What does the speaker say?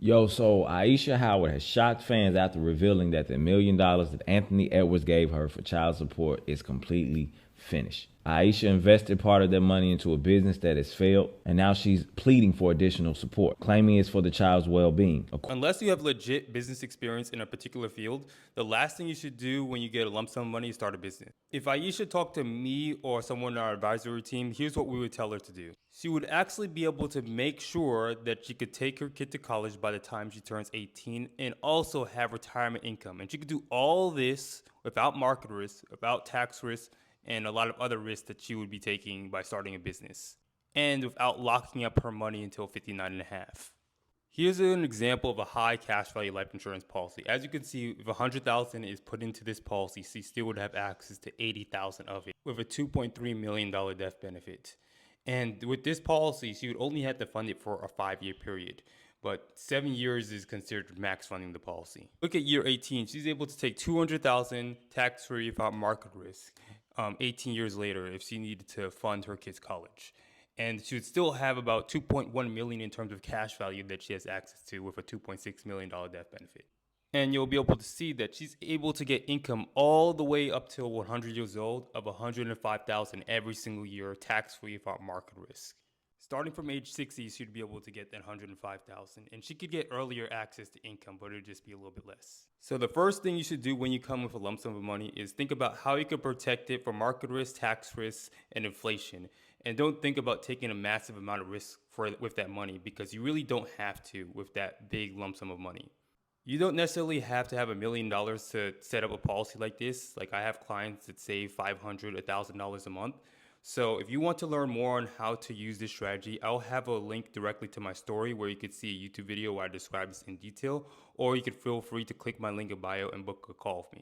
Yo, so Aisha Howard has shocked fans after revealing that the $1 million that Anthony Edwards gave her for child support is completely finished. Aisha invested part of their money into a business that has failed, and now she's pleading for additional support, claiming it's for the child's well being. Unless you have legit business experience in a particular field, the last thing you should do when you get a lump sum of money is start a business. If Aisha talked to me or someone in our advisory team, here's what we would tell her to do. She would actually be able to make sure that she could take her kid to college by the time she turns 18 and also have retirement income. And she could do all this without market risk, without tax risk, and a lot of other risks that she would be taking by starting a business, and without locking up her money until 59 and a half. Here's an example of a high cash value life insurance policy. As you can see, if 100,000 is put into this policy, she still would have access to 80,000 of it with a $2.3 million death benefit. And with this policy, she would only have to fund it for a 5-year period. But 7 years is considered max funding the policy. Look at year 18. She's able to take 200,000 tax-free without market risk. 18 years later, if she needed to fund her kid's college, and she would still have about 2.1 million in terms of cash value that she has access to with a $2.6 million death benefit. And you'll be able to see that she's able to get income all the way up till 100 years old of 105,000 every single year, tax-free without market risk. Starting from age 60, she'd be able to get that 105,000, and she could get earlier access to income, but it'd just be a little bit less. So the first thing you should do when you come with a lump sum of money is think about how you can protect it from market risk, tax risk, and inflation. And don't think about taking a massive amount of risk with that money, because you really don't have to with that big lump sum of money. You don't necessarily have to have $1 million to set up a policy like this. Like, I have clients that save $500, $1,000 a month. So if you want to learn more on how to use this strategy, I'll have a link directly to my story where you could see a YouTube video where I describe this in detail, or you could feel free to click my link in bio and book a call with me.